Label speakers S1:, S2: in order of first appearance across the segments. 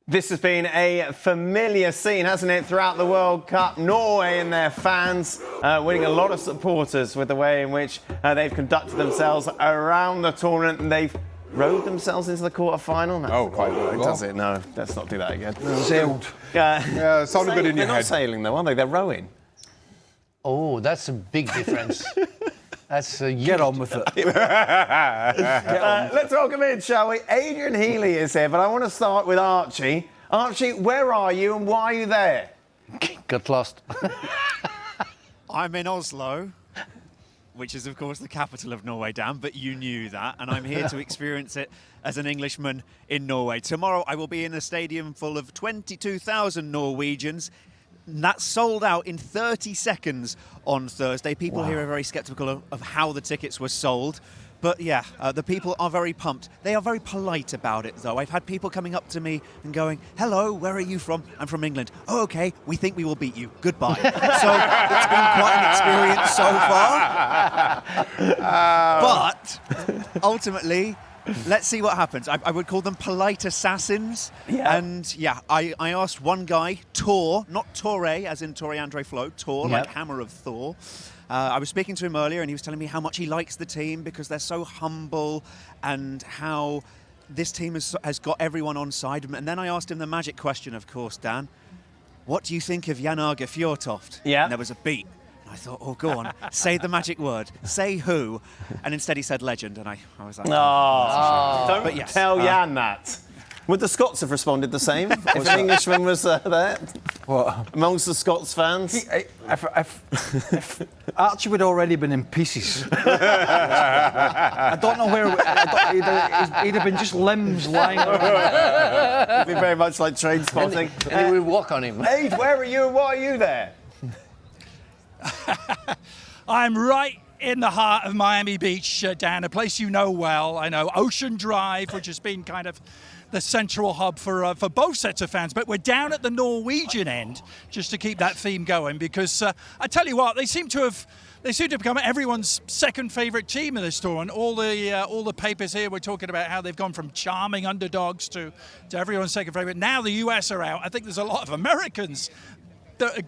S1: This has been a familiar scene, hasn't it, throughout the World Cup? Norway and their fans winning a lot of supporters with the way in which they've conducted themselves around the tournament, and they've rowed themselves into the quarter-final. No, quite well, does it? No, let's not do that again.
S2: Sailed.
S1: Yeah,
S2: it sounded good in your
S1: head. They're not sailing, though, are they? They're rowing.
S3: Oh, that's a big difference. That's
S2: Get on with it.
S1: Let's welcome in, shall we? Adrian Healy is here, but I want to start with Archie. Archie, where are you and why are you there?
S3: Got lost.
S4: I'm in Oslo, which is, of course, the capital of Norway, Dan, but you knew that, and I'm here to experience it as an Englishman in Norway. Tomorrow, I will be in a stadium full of 22,000 Norwegians. That's sold out in 30 seconds on Thursday. People here are very sceptical of how the tickets were sold. But yeah, the people are very pumped. They are very polite about it, though. I've had people coming up to me and going, "Hello, where are you from?" "I'm from England." "Oh, okay, we think we will beat you. Goodbye." So it's been quite an experience so far. But ultimately, let's see what happens. I would call them polite assassins.
S1: Yeah.
S4: And yeah, I asked one guy, Thor, not Torre, as in Torre Andre Flo, Thor, like Hammer of Thor. I was speaking to him earlier and he was telling me how much he likes the team because they're so humble and how this team has got everyone on side. And then I asked him the magic question, of course, Dan. What do you think of Jan Åge Fjørtoft?
S1: Yeah.
S4: And there was a beat. I thought, oh, go on, say the magic word. Say who. And instead he said legend. And I was like,
S1: Don't
S4: but yes.
S1: tell Jan that. Would the Scots have responded the same if an Englishman was there?
S2: What?
S1: Amongst the Scots fans?
S2: If Archie would already been in pieces. I don't know where... he'd have been just limbs lying around.
S1: It'd be very much like train spotting.
S3: And we walk on him.
S1: Aid, where are you and why are you there?
S5: I'm right in the heart of Miami Beach, Dan, a place you know well. I know Ocean Drive, which has been kind of the central hub for both sets of fans. But we're down at the Norwegian end, just to keep that theme going, because I tell you what, they seem to have become everyone's second favourite team in this tour. And all the papers here were talking about how they've gone from charming underdogs to everyone's second favourite. Now the US are out. I think there's a lot of Americans that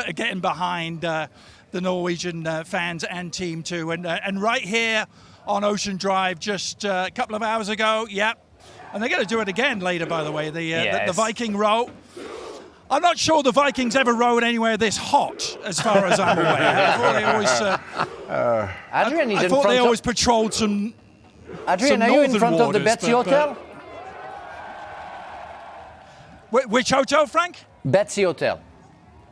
S5: are getting behind the Norwegian fans and team too. And right here on Ocean Drive just a couple of hours ago, and they're going to do it again later, by the way, the Viking row. I'm not sure the Vikings ever rowed anywhere this hot, as far as I'm aware. I thought they always,
S3: Adrian,
S5: I thought they always patrolled some
S3: Adrian,
S5: some
S3: are you in front
S5: waters,
S3: of the Betsy Hotel?
S5: Which hotel, Frank?
S3: Betsy Hotel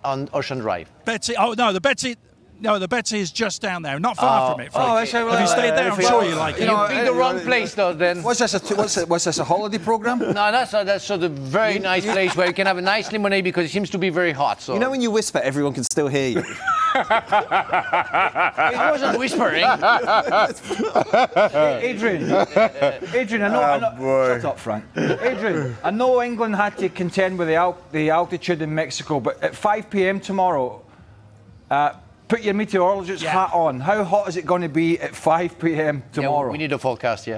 S3: on Ocean Drive.
S5: Betsy. Oh, no, the Betsy is just down there, not far from it, Frank.
S2: Oh, actually,
S5: Have you stayed there? I'm sure you like it.
S3: You picked the wrong place, though, then.
S2: What's this, a holiday programme?
S3: No, that's sort of very nice place where you can have a nice lemonade because it seems to be very hot. So.
S1: You know when you whisper, everyone can still hear you?
S3: It wasn't whispering.
S2: Adrian, I know. Shut up, Frank. Adrian, I know England had to contend with the altitude in Mexico, but at 5 p.m. tomorrow, put your meteorologist's hat on. How hot is it going to be at 5 p.m. tomorrow?
S3: Yeah, we need a forecast,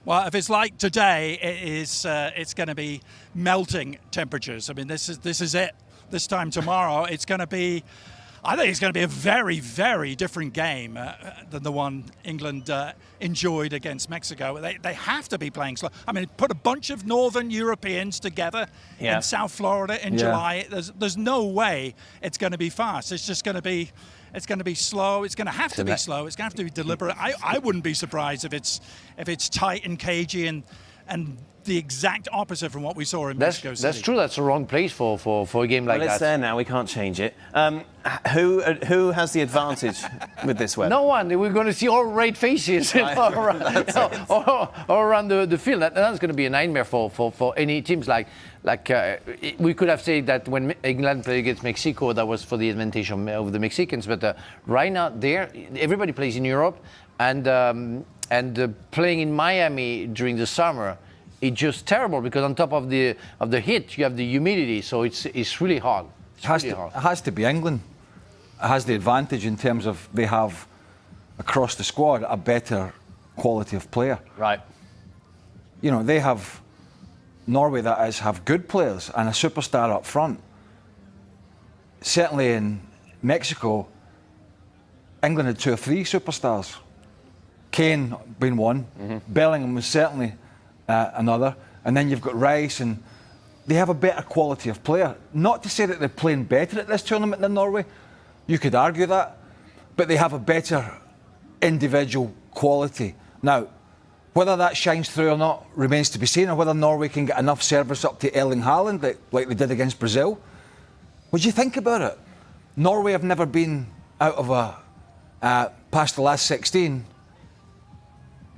S5: Well, if it's like today, it's going to be melting temperatures. I mean, this is it. This time tomorrow, I think it's going to be a very, very different game than the one England enjoyed against Mexico. They have to be playing slow. I mean, put a bunch of Northern Europeans together in South Florida in July. There's no way it's going to be fast. It's just going to be. It's going to be slow. It's going to have to be slow. It's going to have to be deliberate. I wouldn't be surprised if it's tight and cagey and the exact opposite from what we saw in Mexico City.
S3: That's true. That's the wrong place for a game like that.
S1: Well, it's there now. We can't change it. Who has the advantage with this weather?
S3: No one. We're going to see all red faces all around the field. That's going to be a nightmare for any teams. Like we could have said that when England played against Mexico, that was for the advantage of the Mexicans. But right now, everybody plays in Europe, and playing in Miami during the summer. It's just terrible because on top of the heat, you have the humidity, so it's really hard. It
S2: has to be England. It has the advantage in terms of they have across the squad a better quality of player.
S3: Right.
S2: You know, they have Norway that is, have good players and a superstar up front. Certainly in Mexico, England had 2 or 3 superstars. Kane being one, Bellingham was certainly another, and then you've got Rice, and they have a better quality of player. Not to say that they're playing better at this tournament than Norway, you could argue that, but they have a better individual quality. Now, whether that shines through or not remains to be seen, or whether Norway can get enough service up to Erling Haaland like they did against Brazil. Would you think about it? Norway have never been out of past the last 16.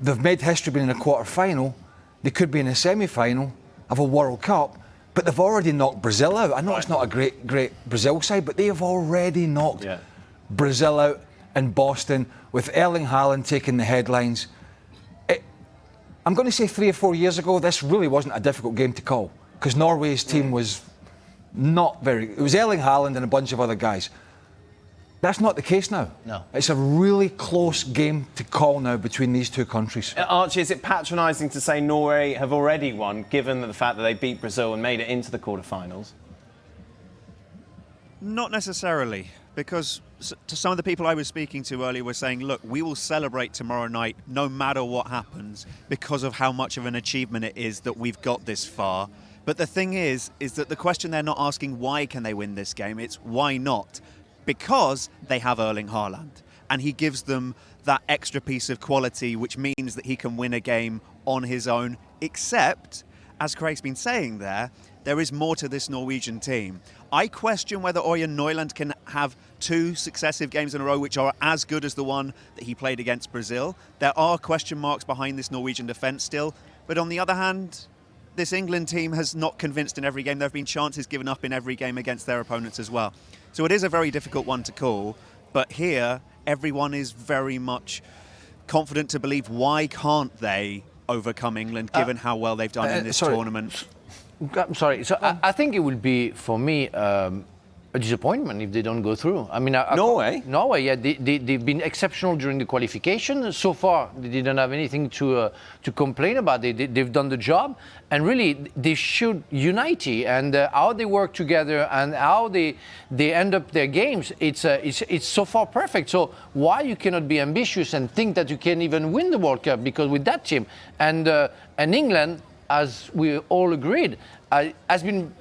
S2: They've made history being in a quarter-final. They could be in a semi-final of a World Cup, but they've already knocked Brazil out. I know it's not a great Brazil side, but they have already knocked Brazil out in Boston, with Erling Haaland taking the headlines. I'm going to say 3 or 4 years ago, this really wasn't a difficult game to call, because Norway's team was not very... It was Erling Haaland and a bunch of other guys. That's not the case now.
S3: No.
S2: It's a really close game to call now between these 2 countries.
S1: Archie, is it patronising to say Norway have already won, given the fact that they beat Brazil and made it into the quarterfinals?
S4: Not necessarily, because to some of the people I was speaking to earlier were saying, look, we will celebrate tomorrow night no matter what happens because of how much of an achievement it is that we've got this far. But the thing is that the question they're not asking why can they win this game, it's why not? Because they have Erling Haaland, and he gives them that extra piece of quality, which means that he can win a game on his own, except, as Craig's been saying there is more to this Norwegian team. I question whether Ørjan Nyland can have 2 successive games in a row which are as good as the one that he played against Brazil. There are question marks behind this Norwegian defence still, but on the other hand, this England team has not convinced in every game. There have been chances given up in every game against their opponents as well. So it is a very difficult one to call, but here everyone is very much confident to believe why can't they overcome England given how well they've done in this tournament.
S3: I'm sorry. So I think it will be, for me, a disappointment if they don't go through. I mean,
S1: Norway?
S3: Norway, yeah, they've been exceptional during the qualification. So far, they didn't have anything to complain about. They've done the job, and really, they should unity and how they work together and how they end up their games. It's so far perfect. So why you cannot be ambitious and think that you can even win the World Cup? Because with that team and England, as we all agreed, has been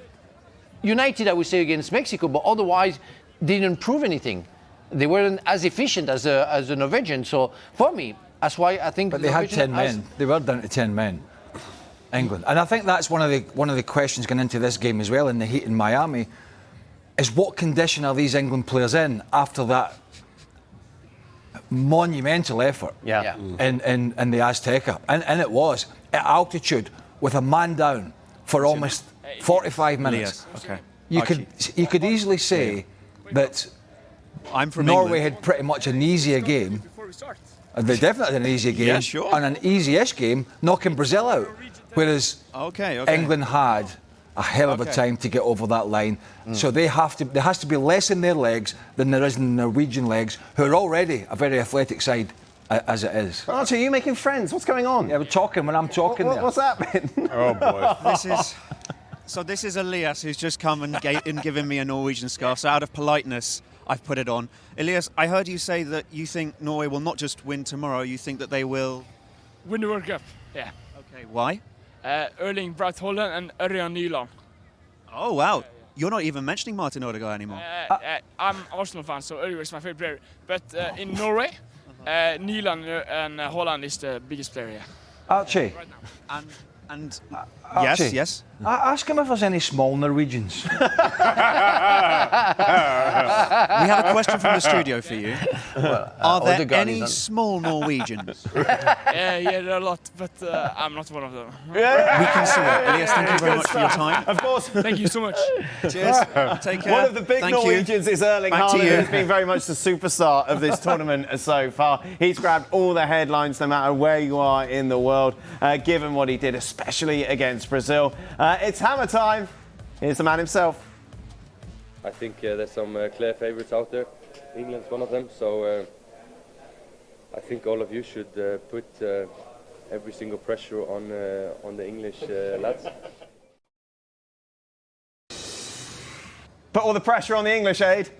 S3: united, I would say, against Mexico, but otherwise didn't prove anything. They weren't as efficient as the Norwegians. So for me, that's why I think.
S2: But they had 10 men. They were down to 10 men, England, and I think that's one of the questions going into this game as well. In the heat in Miami, is what condition are these England players in after that monumental effort in the Azteca, and it was at altitude with a man down for almost 45 minutes.
S4: Okay.
S2: You could easily say that
S4: I'm from
S2: Norway
S4: England.
S2: had pretty much an easier game. And they definitely had an easier game.
S4: Yeah, sure.
S2: And an easy-ish game, knocking Brazil out. Whereas England had a hell of a time to get over that line. So there has to be less in their legs than there is in the Norwegian legs, who are already a very athletic side as it is.
S1: Archie, are you making friends? What's going on?
S2: Yeah, we're talking when I'm talking there.
S1: What's happening?
S6: Oh, boy.
S4: This is Elias, who's just come and given me a Norwegian scarf. So out of politeness, I've put it on. Elias, I heard you say that you think Norway will not just win tomorrow, you think that they will...
S7: Win the World Cup, yeah.
S4: Okay, why?
S7: Erling Haaland and Ørjan Nyland.
S4: Oh, wow. You're not even mentioning Martin Odegaard anymore.
S7: I'm Arsenal fan, so Ørjan is my favorite player. But in Norway, Nyland and Haaland is the biggest player, yeah.
S2: Archie.
S7: Right now.
S4: And
S2: Archie,
S4: yes.
S2: Ask him if there's any small Norwegians.
S4: We have a question from the studio for you. Are there
S3: Odegaard
S4: any small Norwegians?
S7: Yeah, there are a lot, but I'm not one of them.
S4: We can see it. Elias, thank you very much for your time.
S1: Of course.
S7: Thank you so much.
S4: Cheers. Take care.
S1: One of the big
S4: Thank
S1: Norwegians is Erling
S4: Back to
S1: Haaland,
S4: you.
S1: who's been very much the superstar of this tournament so far. He's grabbed all the headlines, no matter where you are in the world, given what he did, especially against Brazil. It's hammer time. Here's the man himself.
S8: I think there's some clear favourites out there. England's one of them, so I think all of you should put every single pressure on the English lads.
S1: Put all the pressure on the English, Aid.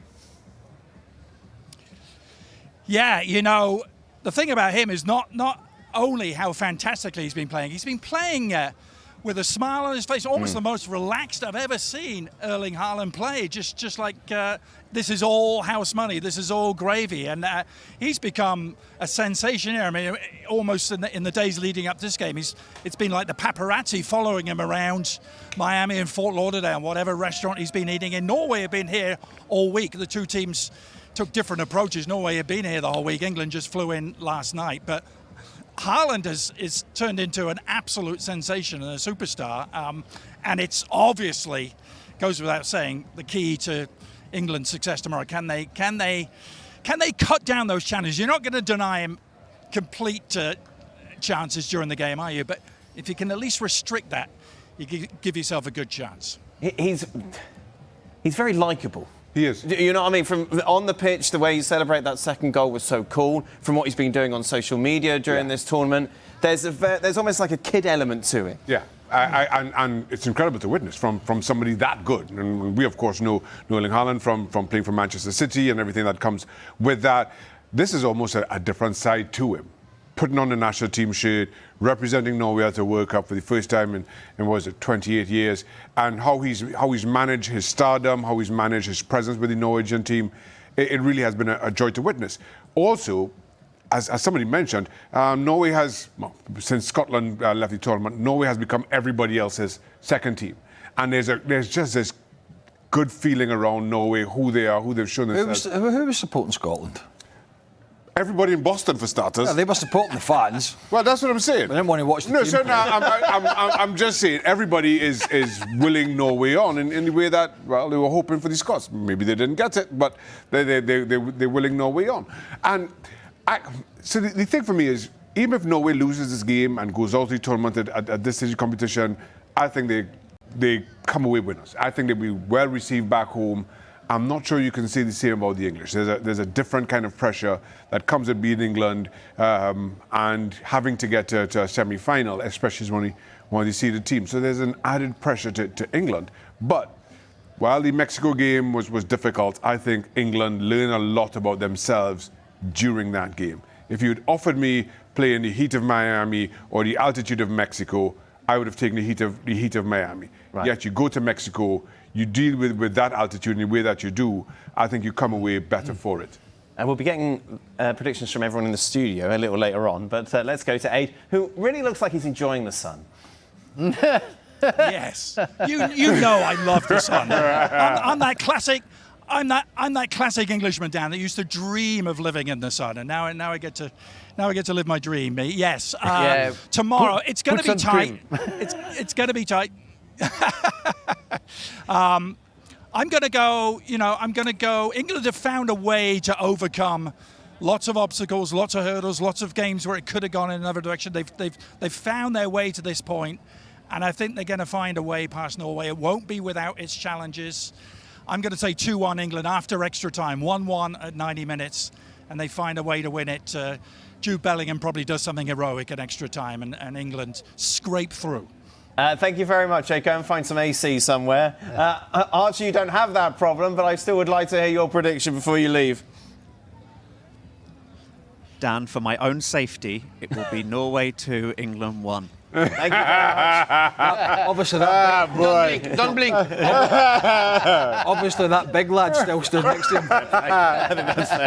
S5: Yeah, you know, the thing about him is not only how fantastically he's been playing with a smile on his face, almost the most relaxed I've ever seen Erling Haaland play. Just like this is all house money, this is all gravy, and he's become a sensation here. I mean, almost in the days leading up to this game, it's been like the paparazzi following him around Miami and Fort Lauderdale, whatever restaurant he's been eating in. Norway have been here all week. The two teams took different approaches. Norway had been here the whole week. England just flew in last night, but Haaland is turned into an absolute sensation and a superstar, and it's obviously, goes without saying, the key to England's success tomorrow. Can they cut down those challenges? You're not going to deny him complete chances during the game, are you? But if you can at least restrict that, you give yourself a good chance.
S1: He's very likeable.
S6: He is.
S1: You know what I mean? From on the pitch, the way you celebrate that second goal was so cool. From what he's been doing on social media during this tournament, there's almost like a kid element to it.
S6: Yeah, and it's incredible to witness from somebody that good. And we, of course, know Erling Haaland from playing for Manchester City and everything that comes with that. This is almost a different side to him. Putting on the national team shirt, representing Norway at the World Cup for the first time in what was it, 28 years, and how he's managed his stardom, how he's managed his presence with the Norwegian team, it really has been a joy to witness. Also, as somebody mentioned, Norway has, well, since Scotland left the tournament, Norway has become everybody else's second team, and there's just this good feeling around Norway, who they are, who they've shown themselves.
S2: Who was supporting Scotland?
S6: Everybody in Boston, for starters.
S2: Yeah, they were supporting the fans.
S6: Well, that's what I'm saying.
S2: They didn't want to watch the team.
S6: So now I'm just saying everybody is willing Norway on in the way that, well, they were hoping for the Scots. Maybe they didn't get it, but they're willing Norway on. And so the thing for me is, even if Norway loses this game and goes out of the tournament at this stage of competition, I think they come away winners. I think they'll be well received back home. I'm not sure you can say the same about the English. There's a different kind of pressure that comes with being England and having to get to a semi-final, especially as one of the seeded teams. So there's an added pressure to England. But while the Mexico game was difficult, I think England learned a lot about themselves during that game. If you'd offered me playing the heat of Miami or the altitude of Mexico, I would have taken the heat of Miami. Right. Yet you go to Mexico, you deal with that altitude in the way that you do, I think you come away better for it.
S1: And we'll be getting predictions from everyone in the studio a little later on, but let's go to Aid, who really looks like he's enjoying the sun.
S5: Yes, you know I love the sun. I'm that classic Englishman, Dan, that used to dream of living in the sun, and now I get to live my dream. Yes, tomorrow it's going to be tight. It's going to be tight. I'm going to go. England have found a way to overcome lots of obstacles, lots of hurdles, lots of games where it could have gone in another direction. They've found their way to this point, and I think they're going to find a way past Norway. It won't be without its challenges. I'm going to say 2-1 England after extra time, 1-1 at 90 minutes, and they find a way to win it. Jude Bellingham probably does something heroic at extra time, and England scrape through.
S1: Thank you very much, Jake. Go and find some AC somewhere. Archie, you don't have that problem, but I still would like to hear your prediction before you leave.
S4: Dan, for my own safety, it will be Norway 2, England 1.
S1: Thank you very much.
S2: Obviously, that
S3: Don't blink.
S2: obviously that big lad still stood next to him.
S1: I think that's fair.